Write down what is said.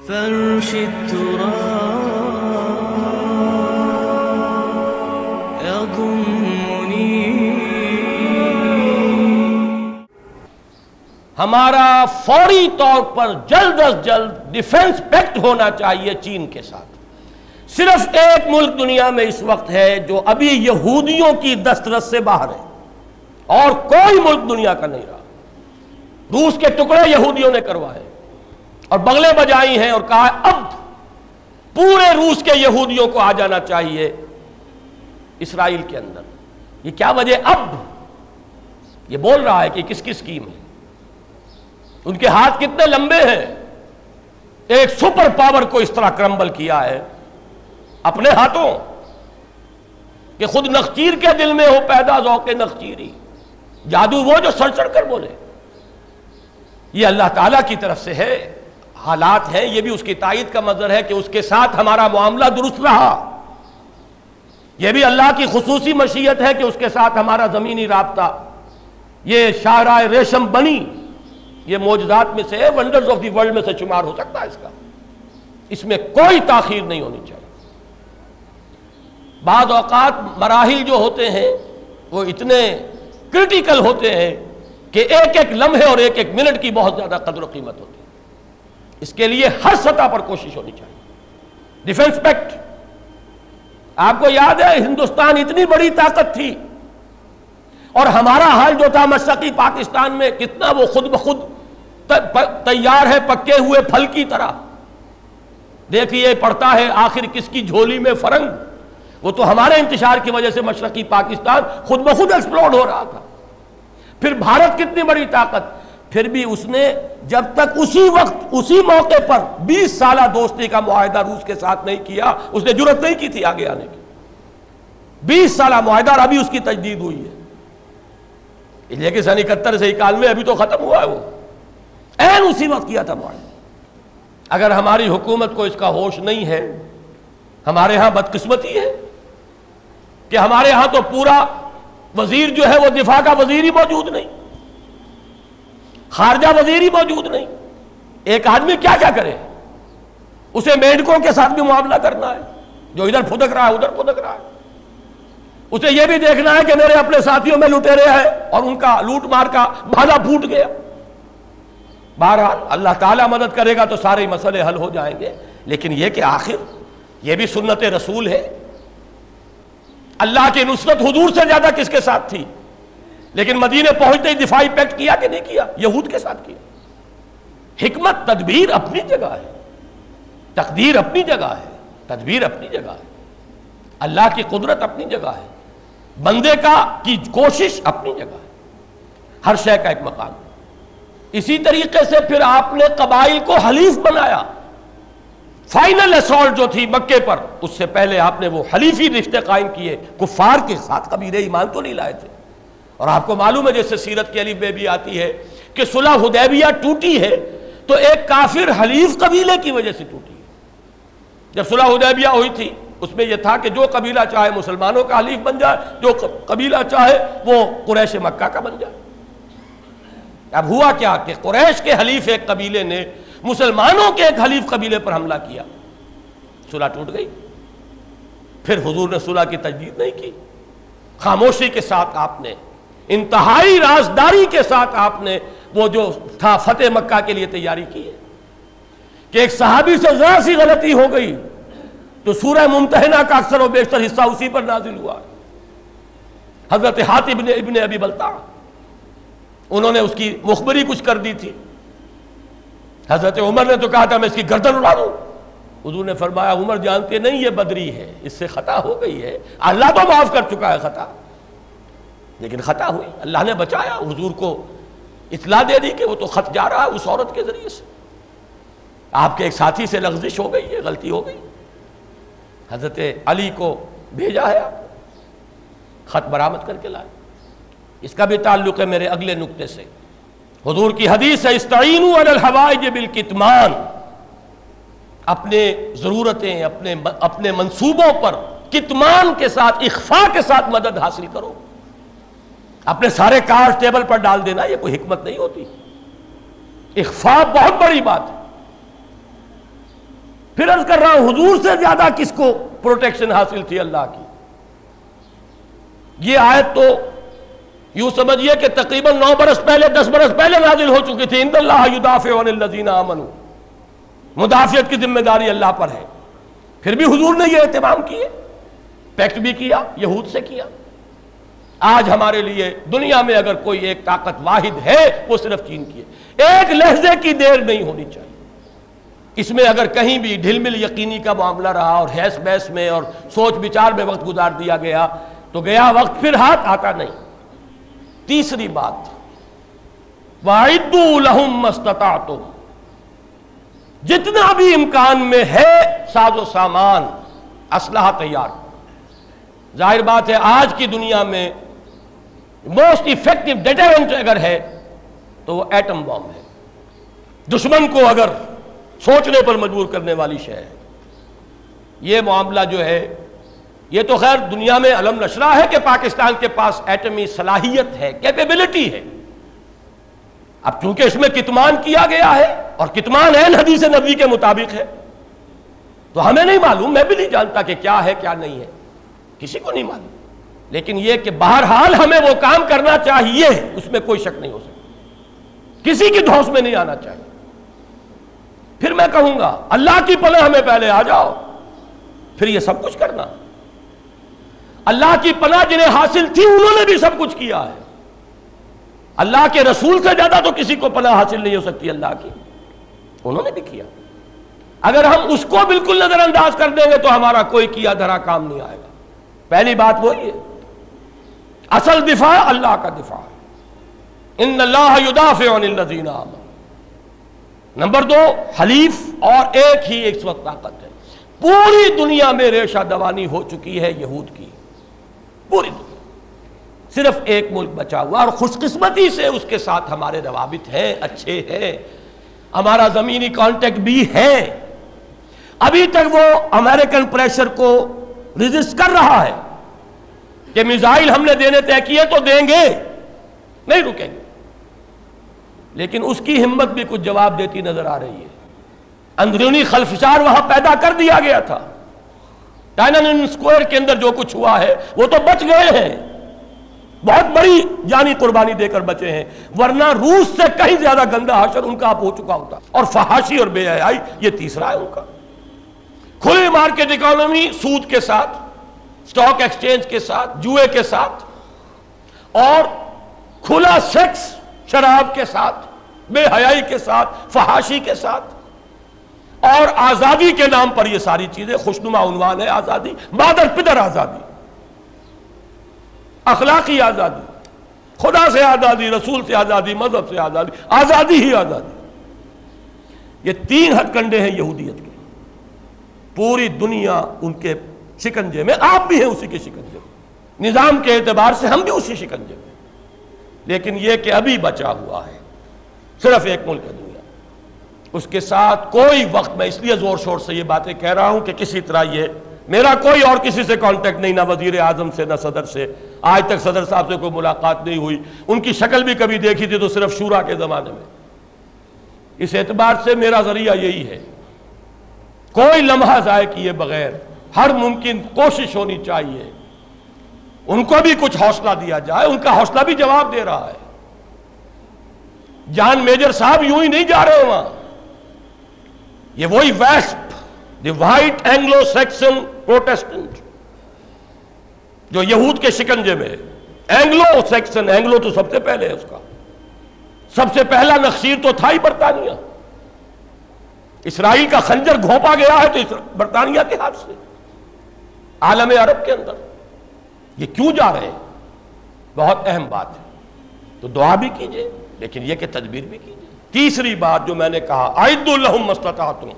فرش التراب يضمني. ہمارا فوری طور پر جلد از جلد ڈیفنس پیکٹ ہونا چاہیے چین کے ساتھ. صرف ایک ملک دنیا میں اس وقت ہے جو ابھی یہودیوں کی دسترس سے باہر ہے، اور کوئی ملک دنیا کا نہیں رہا. روس کے ٹکڑے یہودیوں نے کروائے اور بغلیں بجائی ہیں اور کہا اب پورے روس کے یہودیوں کو آ جانا چاہیے اسرائیل کے اندر. یہ کیا وجہ؟ اب یہ بول رہا ہے کہ کس کی اسکیم ہے. ان کے ہاتھ کتنے لمبے ہیں. ایک سپر پاور کو اس طرح کرمبل کیا ہے اپنے ہاتھوں کہ خود نخچیر کے دل میں ہو پیدا ذوق نخچیری. جادو وہ جو سڑ سڑ کر بولے. یہ اللہ تعالیٰ کی طرف سے ہے. حالات ہیں، یہ بھی اس کی تائید کا مظہر ہے کہ اس کے ساتھ ہمارا معاملہ درست رہا. یہ بھی اللہ کی خصوصی مشیت ہے کہ اس کے ساتھ ہمارا زمینی رابطہ. یہ شاہراہ ریشم بنی، یہ معجزات میں سے ہے، ونڈرز آف دی ورلڈ میں سے شمار ہو سکتا ہے. اس میں کوئی تاخیر نہیں ہونی چاہیے. بعض اوقات مراحل جو ہوتے ہیں وہ اتنے کرٹیکل ہوتے ہیں کہ ایک ایک لمحے اور ایک ایک منٹ کی بہت زیادہ قدر و قیمت ہوتی ہے. اس کے لیے ہر سطح پر کوشش ہونی چاہیے. ڈیفنس پیکٹ، آپ کو یاد ہے ہندوستان اتنی بڑی طاقت تھی اور ہمارا حال جو تھا مشرقی پاکستان میں کتنا وہ خود بخود تیار ہے پکے ہوئے پھل کی طرح. دیکھیے پڑتا ہے آخر کس کی جھولی میں فرنگ. وہ تو ہمارے انتشار کی وجہ سے مشرقی پاکستان خود بخود ایکسپلوڈ ہو رہا تھا. پھر بھارت کتنی بڑی طاقت، پھر بھی اس نے جب تک اسی وقت اسی موقع پر 20 سالہ دوستی کا معاہدہ روس کے ساتھ نہیں کیا، اس نے جرأت نہیں کی تھی آگے آنے کی. 20 سالہ معاہدہ اور ابھی اس کی تجدید ہوئی ہے. لیکن سن 71 سے 91 ابھی تو ختم ہوا ہے. وہ عین اسی وقت کیا تھا معاہدہ. اگر ہماری حکومت کو اس کا ہوش نہیں ہے، ہمارے ہاں بدقسمتی ہے کہ ہمارے ہاں تو پورا وزیر جو ہے وہ دفاع کا وزیر ہی موجود نہیں، خارجہ وزیر ہی موجود نہیں. ایک آدمی کیا کیا کرے؟ اسے میڈکوں کے ساتھ بھی معاملہ کرنا ہے جو ادھر پھدک رہا ہے ادھر پھدک رہا ہے. اسے یہ بھی دیکھنا ہے کہ میرے اپنے ساتھیوں میں لٹیرے ہیں اور ان کا لوٹ مار کا بھالا پھوٹ گیا. بہرحال اللہ تعالیٰ مدد کرے گا تو سارے مسئلے حل ہو جائیں گے. لیکن یہ کہ آخر یہ بھی سنت رسول ہے. اللہ کی نصرت حضور سے زیادہ کس کے ساتھ تھی؟ لیکن مدینے پہنچتے ہی دفاعی پیکٹ کیا کہ نہیں کیا؟ یہود کے ساتھ کیا. حکمت تدبیر اپنی جگہ ہے، تقدیر اپنی جگہ ہے، تدبیر اپنی جگہ ہے، اللہ کی قدرت اپنی جگہ ہے، بندے کی کوشش اپنی جگہ ہے. ہر شے کا ایک مقام ہے. اسی طریقے سے پھر آپ نے قبائل کو حلیف بنایا. فائنل اسالٹ جو تھی مکے پر، اس سے پہلے آپ نے وہ حلیفی رشتے قائم کیے کفار کے ساتھ. قبیلے ایمان تو نہیں لائے تھے. اور آپ کو معلوم ہے جیسے سیرت کی الف میں بھی آتی ہے کہ صلح حدیبیہ ٹوٹی ہے تو ایک کافر حلیف قبیلے کی وجہ سے ٹوٹی ہے. جب صلح حدیبیہ ہوئی تھی اس میں یہ تھا کہ جو قبیلہ چاہے مسلمانوں کا حلیف بن جائے، جو قبیلہ چاہے وہ قریش مکہ کا بن جائے. اب ہوا کیا کہ قریش کے حلیف ایک قبیلے نے مسلمانوں کے ایک حلیف قبیلے پر حملہ کیا. صلح ٹوٹ گئی. پھر حضور نے صلح کی تجدید نہیں کی. خاموشی کے ساتھ آپ نے، انتہائی رازداری کے ساتھ آپ نے وہ جو تھا فتح مکہ کے لیے تیاری کی ہے. کہ ایک صحابی سے ذرا سی غلطی ہو گئی تو سورہ ممتحنہ کا اکثر و بیشتر حصہ اسی پر نازل ہوا. حضرت حاتب ابن ابی بلتع، انہوں نے اس کی مخبری کچھ کر دی تھی. حضرت عمر نے تو کہا تھا میں اس کی گردن اڑا دوں. حضور نے فرمایا عمر جانتے نہیں یہ بدری ہے، اس سے خطا ہو گئی ہے. اللہ تو معاف کر چکا ہے خطا، لیکن خطا ہوئی. اللہ نے بچایا. حضور کو اطلاع دے دی کہ وہ تو خط جا رہا ہے اس عورت کے ذریعے سے. آپ کے ایک ساتھی سے لغزش ہو گئی ہے، غلطی ہو گئی. حضرت علی کو بھیجا ہے آپ، خط برآمد کر کے لائے. اس کا بھی تعلق ہے میرے اگلے نقطے سے. حضور کی حدیث ہے استعینوا علی الحوائج بالکتمان. اپنے ضرورتیں اپنے منصوبوں پر کتمان کے ساتھ، اخفاء کے ساتھ مدد حاصل کرو. اپنے سارے کارڈ ٹیبل پر ڈال دینا یہ کوئی حکمت نہیں ہوتی. اخفاء بہت بڑی بات ہے. پھر عرض کر رہا ہوں حضور سے زیادہ کس کو پروٹیکشن حاصل تھی اللہ کی؟ یہ آیت تو یوں سمجھیے کہ تقریباً 9 برس پہلے 10 برس پہلے نازل ہو چکی تھی. ان اللہ یدافع عن الذین آمنوا، مدافعت کی ذمہ داری اللہ پر ہے. پھر بھی حضور نے یہ اہتمام کیے، پیکٹ بھی کیا، یہود سے کیا. آج ہمارے لیے دنیا میں اگر کوئی ایک طاقت واحد ہے وہ صرف چین کی ہے. ایک لحظے کی دیر نہیں ہونی چاہیے اس میں. اگر کہیں بھی ڈھل مل یقینی کا معاملہ رہا اور حیث بحث میں اور سوچ بچار میں وقت گزار دیا گیا تو گیا وقت، پھر ہاتھ آتا نہیں. تیسری بات، وَأَعِدُّوا لَهُم مَّا اسْتَطَعْتُمْ، جتنا بھی امکان میں ہے ساز و سامان اسلحہ تیار. ظاہر بات ہے آج کی دنیا میں موسٹ افیکٹو ڈیٹرنٹ اگر ہے تو وہ ایٹم بم ہے. دشمن کو اگر سوچنے پر مجبور کرنے والی شے ہے. یہ معاملہ جو ہے یہ تو خیر دنیا میں علم نشرہ ہے کہ پاکستان کے پاس ایٹمی صلاحیت ہے، کیپیبلٹی ہے. اب چونکہ اس میں کتمان کیا گیا ہے اور کتمان عین حدیث نبوی کے مطابق ہے تو ہمیں نہیں معلوم، میں بھی نہیں جانتا کہ کیا ہے کیا نہیں ہے، کسی کو نہیں معلوم. لیکن یہ کہ بہرحال ہمیں وہ کام کرنا چاہیے، اس میں کوئی شک نہیں ہو سکتا، کسی کی دھوس میں نہیں آنا چاہیے. پھر میں کہوں گا اللہ کی پناہ ہمیں پہلے آ جاؤ، پھر یہ سب کچھ کرنا. اللہ کی پناہ جنہیں حاصل تھی انہوں نے بھی سب کچھ کیا ہے. اللہ کے رسول سے زیادہ تو کسی کو پناہ حاصل نہیں ہو سکتی اللہ کی، انہوں نے بھی کیا. اگر ہم اس کو بالکل نظر انداز کر دیں گے تو ہمارا کوئی کیا دھرا کام نہیں آئے گا. پہلی بات وہی ہے، اصل دفاع اللہ کا دفاع ہے. ان اللہ یدافع عن الذین آمنوا. نمبر 2، حلیف اور ایک ہی ایک وقت طاقت ہے. پوری دنیا میں ریشہ دوانی ہو چکی ہے یہود کی، پوری دنیا. صرف ایک ملک بچا ہوا اور خوش قسمتی سے اس کے ساتھ ہمارے روابط ہیں، اچھے ہیں، ہمارا زمینی کانٹیکٹ بھی ہے. ابھی تک وہ امریکن پریشر کو ریزسٹ کر رہا ہے کہ میزائل ہم نے دینے طے کیے تو دیں گے، نہیں رکیں گے. لیکن اس کی ہمت بھی کچھ جواب دیتی نظر آ رہی ہے. اندرونی خلفشار وہاں پیدا کر دیا گیا تھا. ٹائنن اسکوائر کے اندر جو کچھ ہوا ہے وہ تو بچ گئے ہیں، بہت بڑی جانی قربانی دے کر بچے ہیں، ورنہ روس سے کہیں زیادہ گندہ حشر ان کا اب ہو چکا ہوتا. اور فحاشی اور بے حیائی یہ تیسرا ہے ان کا. کھلی مارکیٹ اکانومی، سود کے ساتھ، سٹاک ایکسچینج کے ساتھ، جوئے کے ساتھ، اور کھلا سیکس شراب کے ساتھ، بے حیائی کے ساتھ، فحاشی کے ساتھ، اور آزادی کے نام پر یہ ساری چیزیں. خوشنما عنوان ہے آزادی، مادر پدر آزادی، اخلاقی آزادی، خدا سے آزادی، رسول سے آزادی، مذہب سے آزادی، آزادی ہی آزادی. یہ 3 ہتھ کنڈے ہیں یہودیت کے. پوری دنیا ان کے شکنجے میں، آپ بھی ہیں اسی کے شکنجے میں. نظام کے اعتبار سے ہم بھی اسی شکنجے میں. لیکن یہ کہ ابھی بچا ہوا ہے صرف ایک ملک ہے دنیا. اس کے ساتھ کوئی وقت، میں اس لیے زور شور سے یہ باتیں کہہ رہا ہوں کہ کسی طرح یہ میرا کوئی اور کسی سے کانٹیکٹ نہیں، نہ وزیر اعظم سے، نہ صدر سے. آج تک صدر صاحب سے کوئی ملاقات نہیں ہوئی. ان کی شکل بھی کبھی دیکھی تھی تو صرف شورا کے زمانے میں. اس اعتبار سے میرا ذریعہ یہی ہے، کوئی لمحہ ضائع کیے بغیر ہر ممکن کوشش ہونی چاہیے ان کو بھی کچھ حوصلہ دیا جائے. ان کا حوصلہ بھی جواب دے رہا ہے. جان میجر صاحب یوں ہی نہیں جا رہے وہاں. یہ وہی ویسپ، دی وائٹ اینگلو سیکسن پروٹیسٹنٹ جو یہود کے شکنجے میں. اینگلو سیکسن، اینگلو تو سب سے پہلے ہے، اس کا سب سے پہلا نخشیر تو تھا ہی برطانیہ. اسرائیل کا خنجر گھونپا گیا ہے تو برطانیہ کے ہاتھ سے عالم عرب کے اندر. یہ کیوں جا رہے ہیں؟ بہت اہم بات ہے. تو دعا بھی کیجئے لیکن یہ کہ تدبیر بھی کیجئے. تیسری بات جو میں نے کہا، اعدوا لہم ما استطعتم،